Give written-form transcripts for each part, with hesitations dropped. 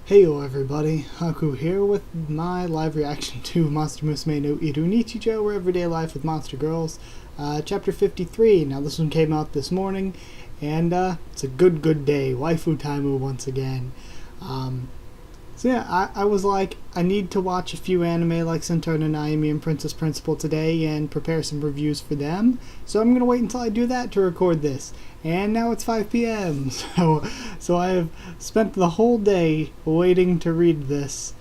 Heyo everybody, Haku here with my live reaction to Monster Musume no Iru Nichijou, or Everyday Life with Monster Girls, Chapter 53. Now this one came out this morning, and it's a good day, waifu time once again. So yeah, I was like, I need to watch a few anime like Centaur no Naomi and Princess Principal today and prepare some reviews for them. So I'm going to wait until I do that to record this. And now it's 5 p.m. So I have spent the whole day waiting to read this.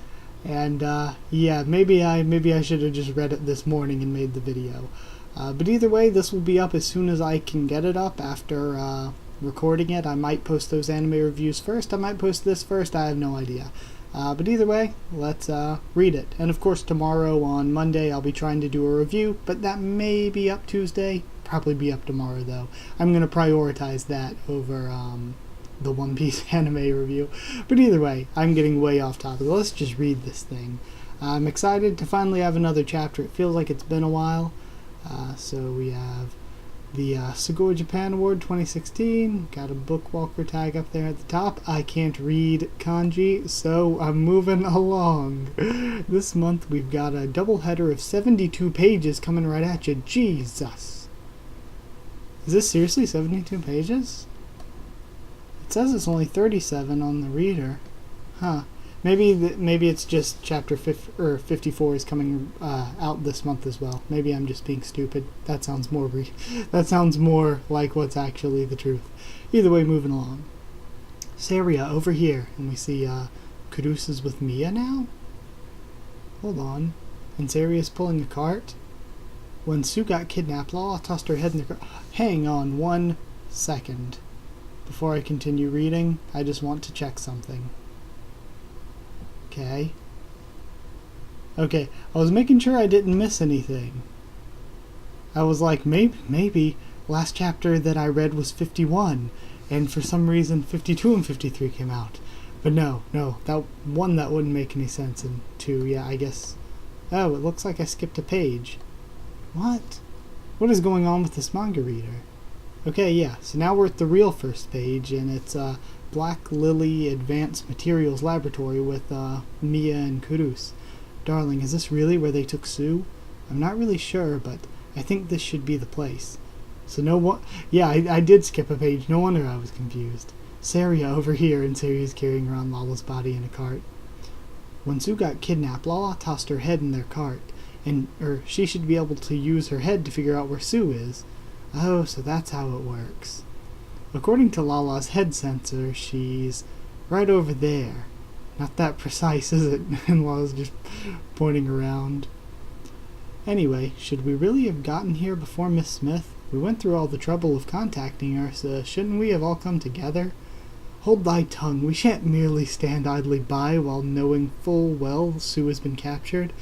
And yeah, maybe I should have just read it this morning and made the video. But either way, this will be up as soon as I can get it up after recording it. I might post those anime reviews first. I might post this first. I have no idea. But either way, let's read it. And of course tomorrow on Monday I'll be trying to do a review, but that may be up Tuesday. Probably be up tomorrow though. I'm going to prioritize that over the One Piece anime review. But either way, I'm getting way off topic. Let's just read this thing. I'm excited to finally have another chapter. It feels like it's been a while. So we have the Sugoi Japan Award 2016. Got a Bookwalker tag up there at the top. I can't read kanji, so I'm moving along. This month we've got a double header of 72 pages coming right at you. Jesus. Is this seriously 72 pages? It says it's only 37 on the reader. Huh. Maybe it's just chapter 54 is coming out this month as well. Maybe I'm just being stupid. That sounds more like what's actually the truth. Either way, moving along. Saria over here, and we see Kurusa's with Mia now. Hold on, and Saria's pulling a cart. When Sue got kidnapped, Lala tossed her head in the cart. Hang on 1 second. Before I continue reading, I just want to check something. Okay, I was making sure I didn't miss anything. I was like, maybe last chapter that I read was 51, and for some reason 52 and 53 came out. But no, that wouldn't make any sense, and 2, yeah, I guess. Oh, it looks like I skipped a page. What is going on with this manga reader? Okay, yeah, so now we're at the real first page, and it's Black Lily Advanced Materials Laboratory with Mia and Kurus. Darling, is this really where they took Sue? I'm not really sure, but I think this should be the place. So yeah, I did skip a page. No wonder I was confused. Saria over here, and Saria's carrying around Lala's body in a cart. When Sue got kidnapped, Lala tossed her head in their cart, and she should be able to use her head to figure out where Sue is. Oh, so that's how it works. According to Lala's head sensor, she's right over there. Not that precise, is it? And Lala's just pointing around. Anyway, should we really have gotten here before Miss Smith? We went through all the trouble of contacting her, so shouldn't we have all come together? Hold thy tongue. We shan't merely stand idly by while knowing full well Sue has been captured.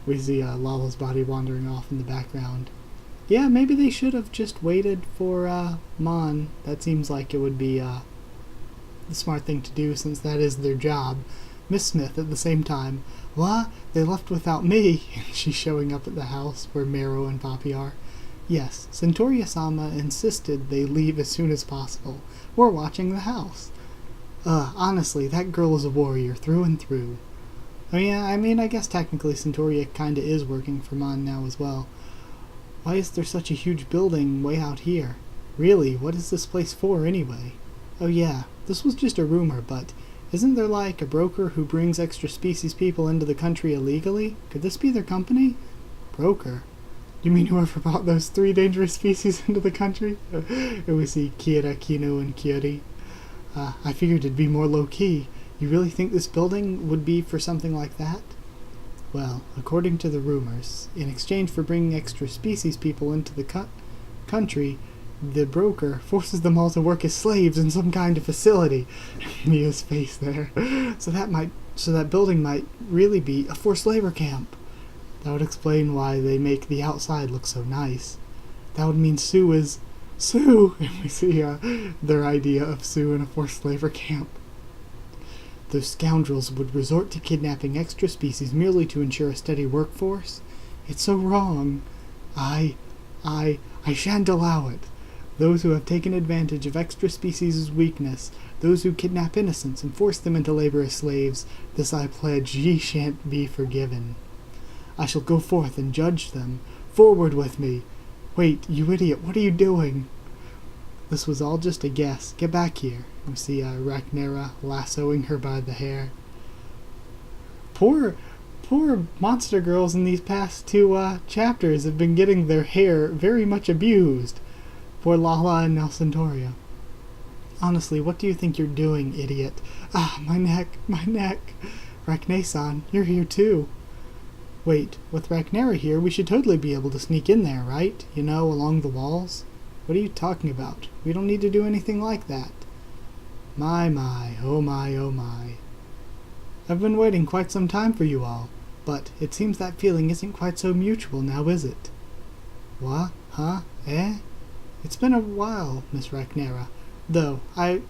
We see Lala's body wandering off in the background. Yeah, maybe they should have just waited for Mon. That seems like it would be the smart thing to do, since that is their job. Miss Smith at the same time. What? They left without me? She's showing up at the house where Mero and Poppy are. Yes, Centauria-sama insisted they leave as soon as possible. We're watching the house. Honestly, that girl is a warrior through and through. Oh yeah, I mean, I guess technically Centauria kinda is working for Mon now as well. Why is there such a huge building way out here? Really, what is this place for anyway? Oh yeah, this was just a rumor, but isn't there like a broker who brings extra species people into the country illegally? Could this be their company? Broker? You mean whoever brought those 3 dangerous species into the country? And we see Kira, Kino, and Kyori. I figured it'd be more low-key. You really think this building would be for something like that? Well, according to the rumors, in exchange for bringing extra species people into the country, the broker forces them all to work as slaves in some kind of facility. Mia's face there. So that building might really be a forced labor camp. That would explain why they make the outside look so nice. That would mean Sue is Sue, and we see their idea of Sue in a forced labor camp. Those scoundrels would resort to kidnapping extra species merely to ensure a steady workforce? It's so wrong. I shan't allow it. Those who have taken advantage of extra species' weakness, those who kidnap innocents and force them into labor as slaves, this I pledge ye shan't be forgiven. I shall go forth and judge them. Forward with me! Wait, you idiot, what are you doing? This was all just a guess. Get back here. We see Rhaenyra lassoing her by the hair. Poor monster girls in these past two chapters have been getting their hair very much abused. Poor Lala and Nelsentoria. Honestly, what do you think you're doing, idiot? Ah, my neck, my neck. Rhaenyra-san, you're here too. Wait, with Rhaenyra here, we should totally be able to sneak in there, right? You know, along the walls? What are you talking about? We don't need to do anything like that. My, oh my, oh my. I've been waiting quite some time for you all, but it seems that feeling isn't quite so mutual now, is it? What? Huh? Eh? It's been a while, Miss Rhaenyra, though I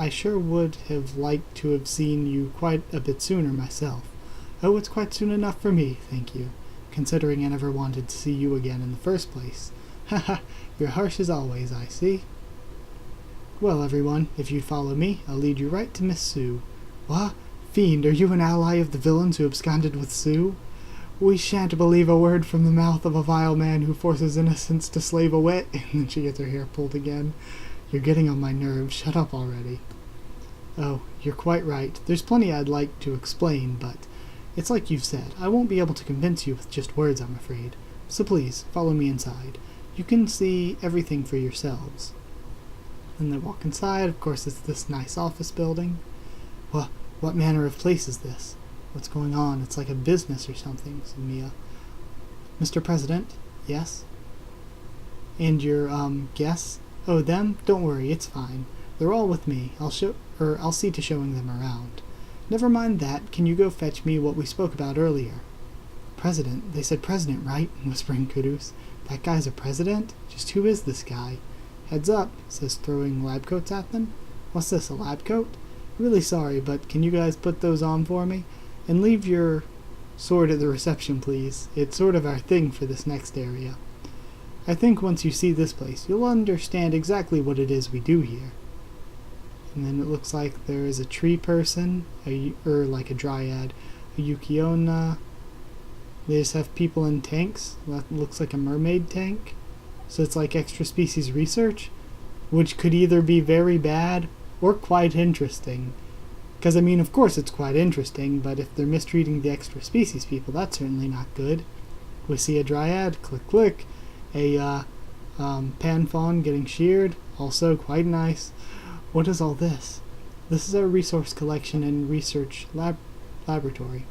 sure would have liked to have seen you quite a bit sooner myself. Oh, it's quite soon enough for me, thank you, considering I never wanted to see you again in the first place. Haha, you're harsh as always, I see. Well, everyone, if you'd follow me, I'll lead you right to Miss Sue. What? Fiend, are you an ally of the villains who absconded with Sue? We shan't believe a word from the mouth of a vile man who forces innocents to slave away. And then she gets her hair pulled again. You're getting on my nerves. Shut up already. Oh, you're quite right. There's plenty I'd like to explain, but it's like you've said. I won't be able to convince you with just words, I'm afraid. So please, follow me inside. You can see everything for yourselves. And they walk inside. Of course, it's this nice office building. Well, what manner of place is this? What's going on? It's like a business or something, said Mia. Mr. President? Yes? And your, guests? Oh, them? Don't worry, it's fine. They're all with me. I'll see to showing them around. Never mind that. Can you go fetch me what we spoke about earlier? President? They said president, right? Whispering Kudus. That guy's a president? Just who is this guy? Heads up, says throwing lab coats at them. What's this, a lab coat? Really sorry, but can you guys put those on for me? And leave your sword at the reception, please. It's sort of our thing for this next area. I think once you see this place, you'll understand exactly what it is we do here. And then it looks like there is a tree person, like a dryad, a Yukiona. They just have people in tanks. That looks like a mermaid tank. So it's like extra species research, which could either be very bad or quite interesting. Because, I mean, of course it's quite interesting, but if they're mistreating the extra species people, that's certainly not good. We see a dryad, click click, a pan fawn getting sheared, also quite nice. What is all this? This is our resource collection and research laboratory.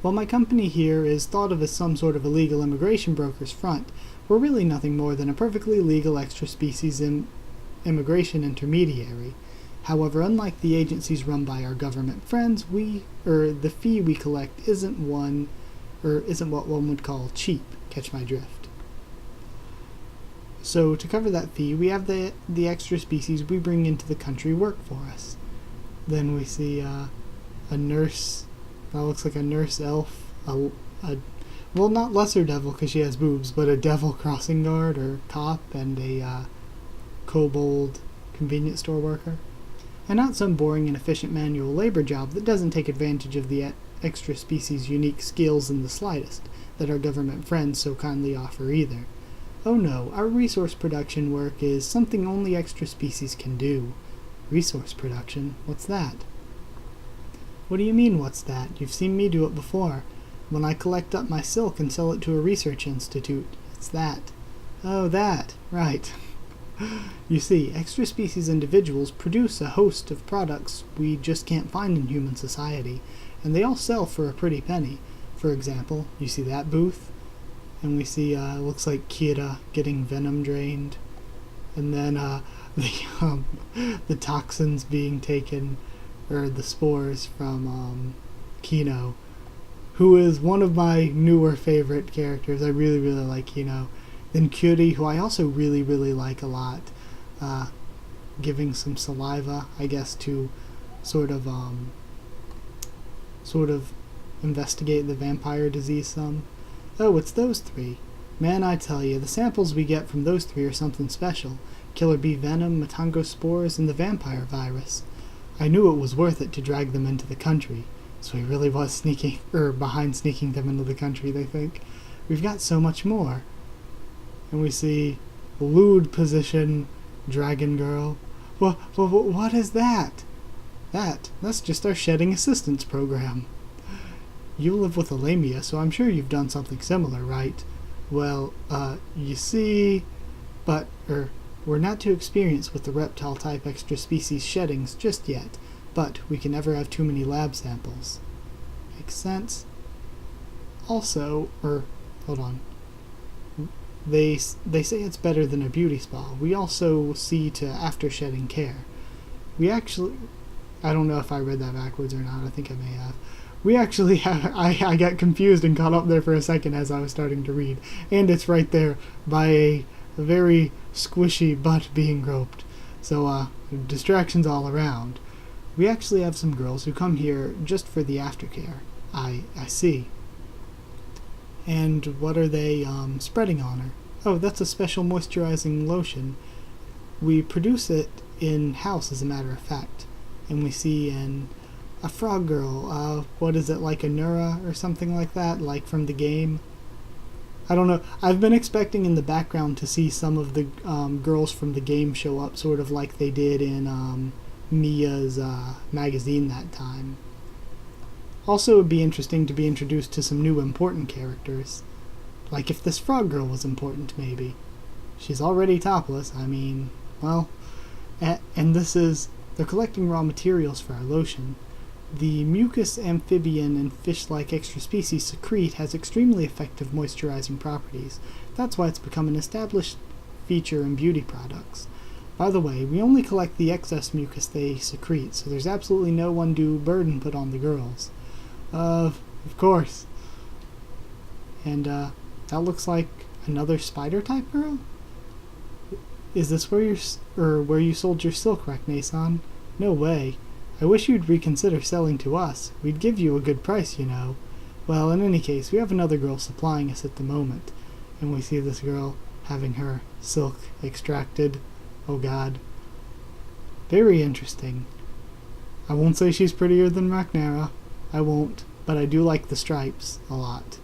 While my company here is thought of as some sort of illegal immigration broker's front, we're really nothing more than a perfectly legal extra species immigration intermediary. However, unlike the agencies run by our government friends, the fee we collect isn't what one would call cheap. Catch my drift. So to cover that fee, we have the extra species we bring into the country work for us. Then we see a nurse. That looks like a nurse elf. Well, not lesser devil because she has boobs, but a devil crossing guard or cop, and a kobold convenience store worker. And not some boring and efficient manual labor job that doesn't take advantage of the extra species' unique skills in the slightest that our government friends so kindly offer either. Oh no, our resource production work is something only extra species can do. Resource production? What's that? What do you mean, what's that? You've seen me do it before. When I collect up my silk and sell it to a research institute. It's that. Oh, that. Right. You see, extra species individuals produce a host of products we just can't find in human society, and they all sell for a pretty penny. For example, you see that booth? And we see, looks like Kira getting venom drained. And then, the toxins being taken, or the spores from, Kino, who is one of my newer favorite characters. I really, really like Kino. Then Kyuri, who I also really, really like a lot, giving some saliva, I guess, to sort of investigate the vampire disease some. Oh, it's those three. Man, I tell you, the samples we get from those three are something special. Killer bee venom, matango spores, and the vampire virus. I knew it was worth it to drag them into the country. So he really was behind sneaking them into the country, they think. We've got so much more. And we see lewd position, dragon girl. What is that? That's just our shedding assistance program. You live with a lamia, so I'm sure you've done something similar, right? Well, you see... we're not too experienced with the reptile-type extra species sheddings just yet, but we can never have too many lab samples. Makes sense. Also, hold on. They say it's better than a beauty spa. We also see to after-shedding care. We actually... I don't know if I read that backwards or not. I think I may have. We actually have... I got confused and caught up there for a second as I was starting to read. And it's right there by a very squishy butt being groped. So, distractions all around. We actually have some girls who come here just for the aftercare. I see. And what are they spreading on her? Oh, that's a special moisturizing lotion. We produce it in-house, as a matter of fact. And we see a frog girl. What is it, like a Nura or something like that? Like from the game? I don't know. I've been expecting in the background to see some of the girls from the game show up, sort of like they did in Mia's magazine that time. Also, it would be interesting to be introduced to some new important characters. Like if this frog girl was important, maybe. She's already topless, I mean, well... And this is... They're collecting raw materials for our lotion. The mucus amphibian and fish-like extra species secrete has extremely effective moisturizing properties. That's why it's become an established feature in beauty products. By the way, we only collect the excess mucus they secrete, so there's absolutely no undue burden put on the girls. Of course. And, that looks like another spider-type girl? Is this where you sold your silk, Rachne-san? No way. I wish you'd reconsider selling to us. We'd give you a good price, you know. Well, in any case, we have another girl supplying us at the moment. And we see this girl having her silk extracted. Oh god. Very interesting. I won't say she's prettier than Rhaenyra. I won't. But I do like the stripes a lot.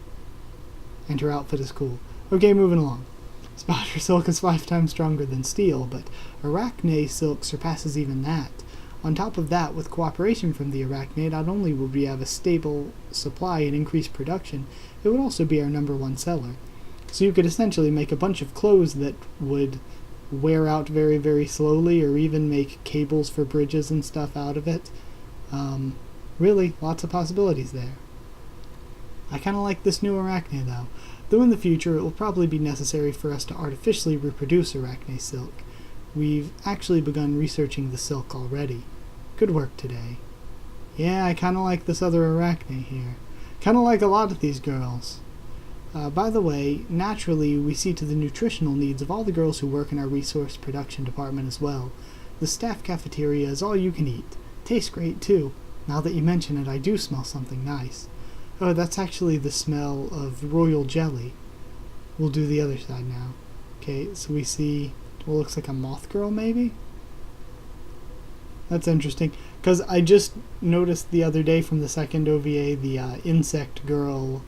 And her outfit is cool. Okay, moving along. Spider silk is 5 times stronger than steel, but arachne silk surpasses even that. On top of that, with cooperation from the arachne, not only would we have a stable supply and increased production, it would also be our #1 seller. So you could essentially make a bunch of clothes that would wear out very, very slowly, or even make cables for bridges and stuff out of it. Really, lots of possibilities there. I kind of like this new arachne, though in the future it will probably be necessary for us to artificially reproduce arachne silk. We've actually begun researching the silk already. Good work today. Yeah, I kind of like this other arachne here. Kind of like a lot of these girls. By the way, naturally we see to the nutritional needs of all the girls who work in our resource production department as well. The staff cafeteria is all you can eat. Tastes great too. Now that you mention it, I do smell something nice. Oh, that's actually the smell of royal jelly. We'll do the other side now. Okay, so we see what looks like a moth girl, maybe? That's interesting, because I just noticed the other day from the second OVA the insect girl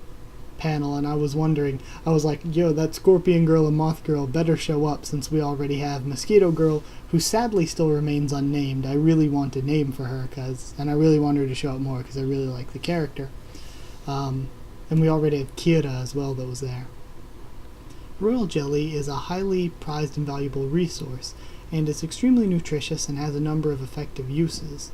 panel, and I was wondering, I was like, yo, that scorpion girl and moth girl better show up since we already have mosquito girl, who sadly still remains unnamed. I really want a name for her, and I really want her to show up more because I really like the character. And we already have Kira as well that was there. Royal jelly is a highly prized and valuable resource, and it's extremely nutritious and has a number of effective uses.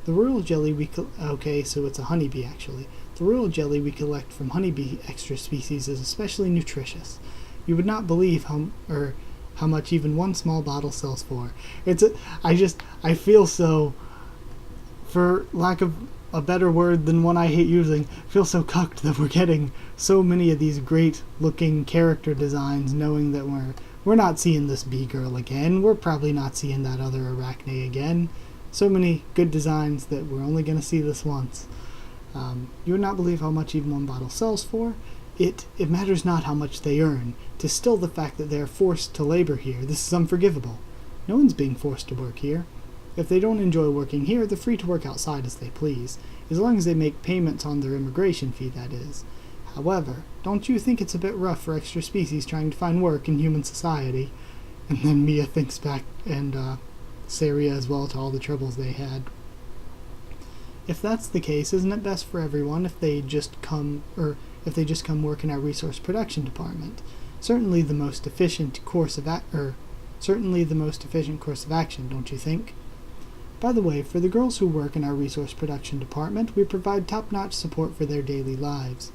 The royal jelly okay, so it's a honeybee actually. The royal jelly we collect from honeybee extra species is especially nutritious. You would not believe how much even one small bottle sells for. I feel so, for lack of a better word than one I hate using, feel so cucked that we're getting so many of these great looking character designs, knowing that we're not seeing this bee girl again, we're probably not seeing that other arachne again. So many good designs that we're only going to see this once. You would not believe how much even one bottle sells for, It matters not how much they earn. 'Tis still the fact that they are forced to labor here. This is unforgivable. No one's being forced to work here. If they don't enjoy working here, they're free to work outside as they please, as long as they make payments on their immigration fee, that is. However, don't you think it's a bit rough for extra species trying to find work in human society? And then Mia thinks back, and Saria as well, to all the troubles they had. If that's the case, isn't it best for everyone if they just come work in our resource production department? Certainly the most efficient course of action, don't you think? By the way, for the girls who work in our resource production department, we provide top-notch support for their daily lives.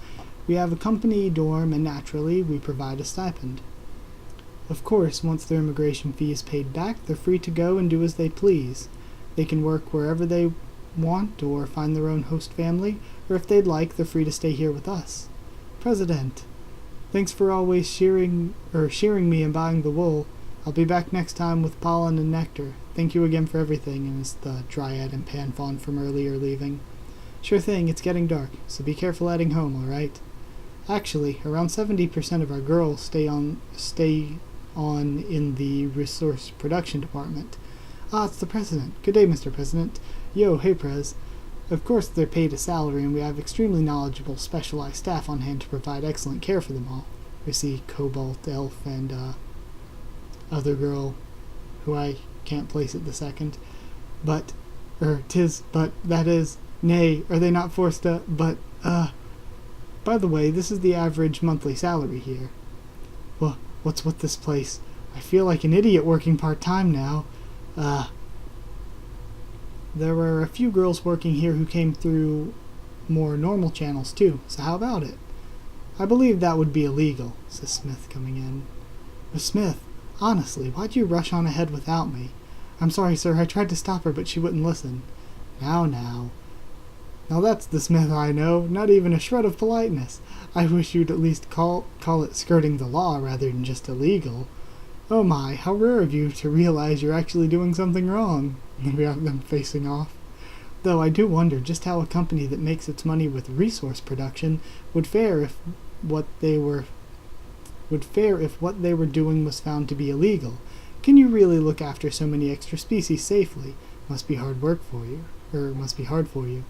We have a company dorm, and naturally, we provide a stipend. Of course, once their immigration fee is paid back, they're free to go and do as they please. They can work wherever they want or find their own host family, or if they'd like, they're free to stay here with us. President, thanks for always shearing me and buying the wool. I'll be back next time with pollen and nectar. Thank you again for everything, and is the Dryad and Panfawn from earlier leaving. Sure thing, it's getting dark, so be careful heading home, alright? Actually, around 70% of our girls stay on in the resource production department. Ah, it's the President. Good day, Mr. President. Yo, hey, Prez. Of course, they're paid a salary, and we have extremely knowledgeable, specialized staff on hand to provide excellent care for them all. We see Cobalt, Elf, and, other girl, who I can't place at the second. But that is, nay, are they not forced to, by the way, this is the average monthly salary here. Well, what's with this place? I feel like an idiot working part-time now. There were a few girls working here who came through more normal channels too, so how about it? I believe that would be illegal, says Smith coming in. Miss Smith, honestly, why'd you rush on ahead without me? I'm sorry, sir, I tried to stop her, but she wouldn't listen. Now that's the Smith I know, not even a shred of politeness. I wish you'd at least call it skirting the law rather than just illegal. Oh my, how rare of you to realize you're actually doing something wrong. We have them facing off. Though I do wonder just how a company that makes its money with resource production would fare if what they were doing was found to be illegal. Can you really look after so many extra species safely? Must be hard for you.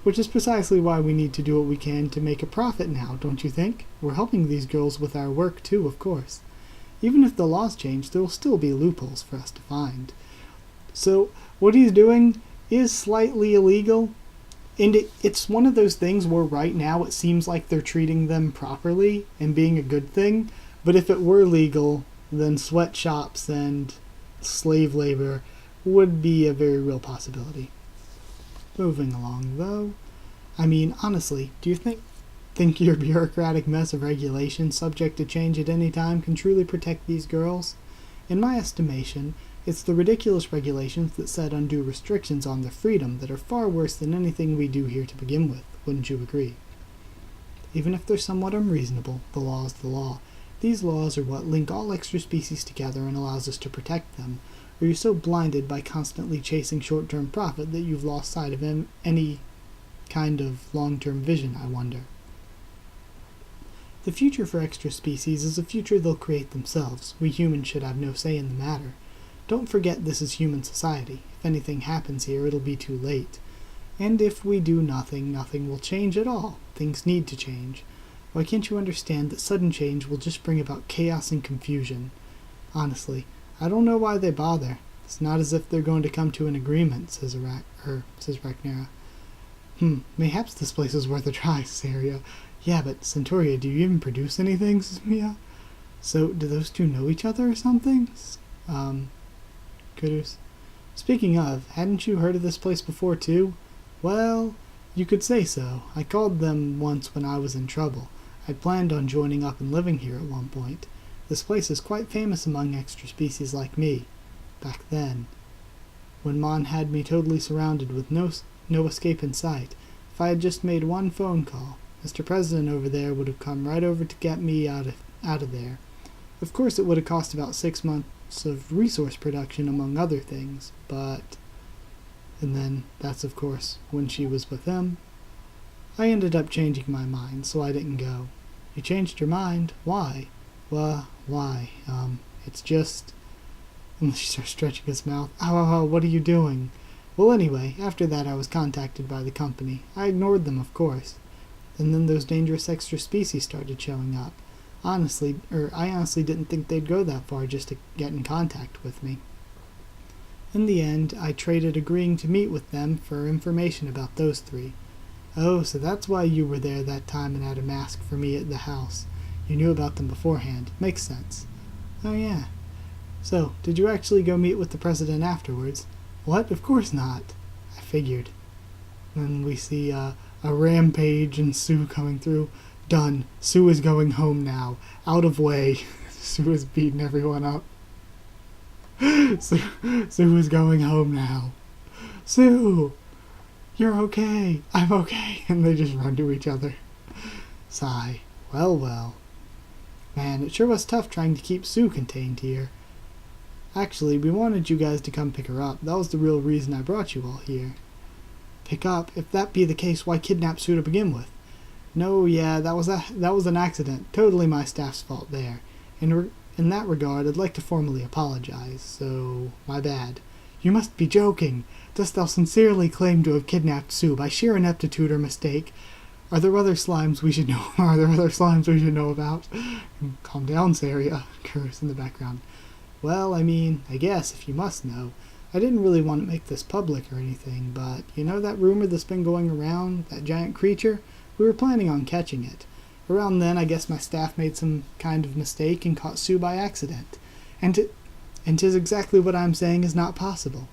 Which is precisely why we need to do what we can to make a profit now, don't you think? We're helping these girls with our work too, of course. Even if the laws change, there will still be loopholes for us to find. So, what he's doing is slightly illegal, and it's one of those things where right now it seems like they're treating them properly and being a good thing, but if it were legal, then sweatshops and slave labor would be a very real possibility. Moving along, though, I mean, honestly, do you think your bureaucratic mess of regulations subject to change at any time can truly protect these girls? In my estimation, it's the ridiculous regulations that set undue restrictions on their freedom that are far worse than anything we do here to begin with, wouldn't you agree? Even if they're somewhat unreasonable, the law is the law. These laws are what link all extra species together and allows us to protect them. Or you're so blinded by constantly chasing short-term profit that you've lost sight of any kind of long-term vision, I wonder. The future for extra species is a future they'll create themselves. We humans should have no say in the matter. Don't forget this is human society. If anything happens here, it'll be too late. And if we do nothing, nothing will change at all. Things need to change. Why can't you understand that sudden change will just bring about chaos and confusion? Honestly, I don't know why they bother. It's not as if they're going to come to an agreement, says Rhaenyra. Mayhaps this place is worth a try, Saria. Yeah, but Centauria, do you even produce anything, says Mia? So, do those two know each other or something? Kudos. Speaking of, hadn't you heard of this place before, too? Well, you could say so. I called them once when I was in trouble. I'd planned on joining up and living here at one point. This place is quite famous among extra species like me. Back then. When Mon had me totally surrounded with no escape in sight. If I had just made one phone call, Mr. President over there would have come right over to get me out of there. Of course, it would have cost about 6 months of resource production, among other things, but... And then, that's of course when she was with him. I ended up changing my mind, so I didn't go. You changed your mind? Why? Well, why? It's just... And she starts stretching his mouth. Ow, what are you doing? Well, anyway, after that I was contacted by the company. I ignored them, of course. And then those dangerous extra species started showing up. I honestly didn't think they'd go that far just to get in contact with me. In the end, I traded agreeing to meet with them for information about those three. Oh, so that's why you were there that time and had a mask for me at the house. You knew about them beforehand. Makes sense. Oh, yeah. So, did you actually go meet with the president afterwards? What? Of course not. I figured. Then we see a Rampage and Sue coming through. Done. Sue is going home now. Out of way. Sue is beating everyone up. Sue is going home now. Sue! You're okay. I'm okay. And they just run to each other. Sigh. Well. Man, it sure was tough trying to keep Sue contained here. Actually, we wanted you guys to come pick her up. That was the real reason I brought you all here. Pick up? If that be the case, why kidnap Sue to begin with? No, yeah, that was an accident. Totally my staff's fault there. In that regard, I'd like to formally apologize, so my bad. You must be joking. Dost thou sincerely claim to have kidnapped Sue by sheer ineptitude or mistake? Are there other slimes we should know about? Calm down, Saria. Curse in the background. Well, I guess, if you must know. I didn't really want to make this public or anything, but you know that rumor that's been going around, that giant creature? We were planning on catching it. Around then, I guess my staff made some kind of mistake and caught Sue by accident. And 'tis exactly what I'm saying is not possible.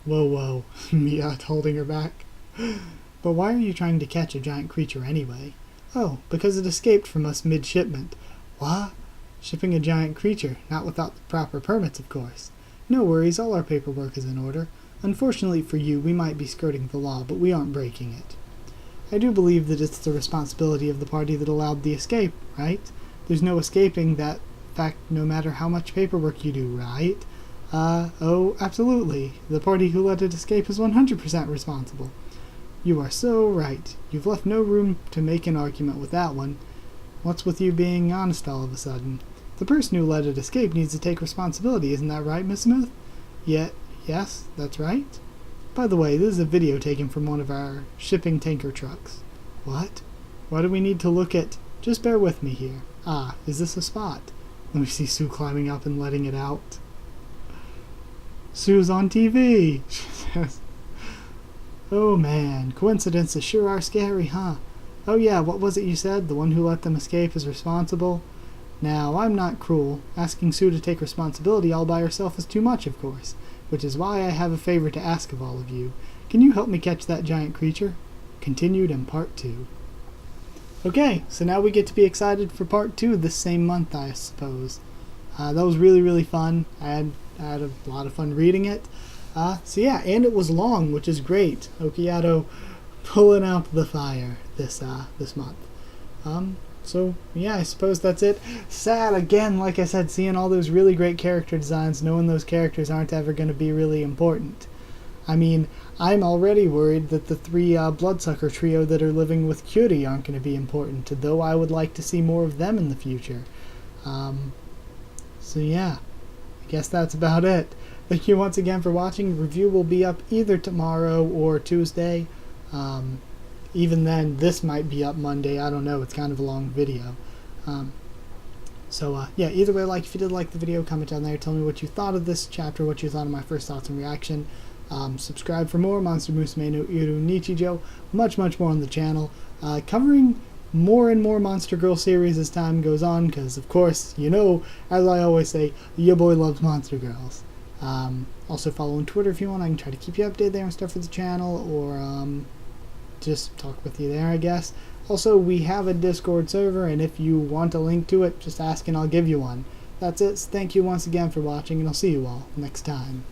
Whoa, Mia holding her back. But why are you trying to catch a giant creature anyway? Oh, because it escaped from us mid-shipment. What? Shipping a giant creature, not without the proper permits, of course. No worries, all our paperwork is in order. Unfortunately for you, we might be skirting the law, but we aren't breaking it. I do believe that it's the responsibility of the party that allowed the escape, right? There's no escaping that fact no matter how much paperwork you do, right? Oh, absolutely. The party who let it escape is 100% responsible. You are so right. You've left no room to make an argument with that one. What's with you being honest all of a sudden? The person who let it escape needs to take responsibility, isn't that right, Miss Smith? Yes, that's right. By the way, this is a video taken from one of our shipping tanker trucks. What? Why do we need to look at... Just bear with me here. Ah, is this a spot? Let me see Sue climbing up and letting it out. Sue's on TV! She says. Oh man, coincidences sure are scary, huh? Oh yeah, what was it you said? The one who let them escape is responsible? Now, I'm not cruel. Asking Sue to take responsibility all by herself is too much, of course. Which is why I have a favor to ask of all of you. Can you help me catch that giant creature? Continued in Part 2. Okay, so now we get to be excited for Part 2 this same month, I suppose. That was really, really fun. I had a lot of fun reading it. So yeah, and it was long, which is great. Okiato pulling out the fire this month. So yeah, I suppose that's it. Sad again, like I said, seeing all those really great character designs, knowing those characters aren't ever going to be really important. I'm already worried that the three Bloodsucker trio that are living with Kyuri aren't going to be important, though I would like to see more of them in the future. So yeah, I guess that's about it. Thank you once again for watching. The review will be up either tomorrow or Tuesday. Even then, this might be up Monday. I don't know. It's kind of a long video. Yeah, either way, if you did like the video, comment down there. Tell me what you thought of this chapter, what you thought of my first thoughts and reaction. Subscribe for more Monster Musume no Iru Nichijou. Much more on the channel. Covering more and more Monster Girl series as time goes on, because, of course, as I always say, your boy loves Monster Girls. Also follow on Twitter if you want. I can try to keep you updated there and stuff for the channel, or just talk with you there, I guess. Also, we have a Discord server, and if you want a link to it, just ask and I'll give you one. That's it. Thank you once again for watching, and I'll see you all next time.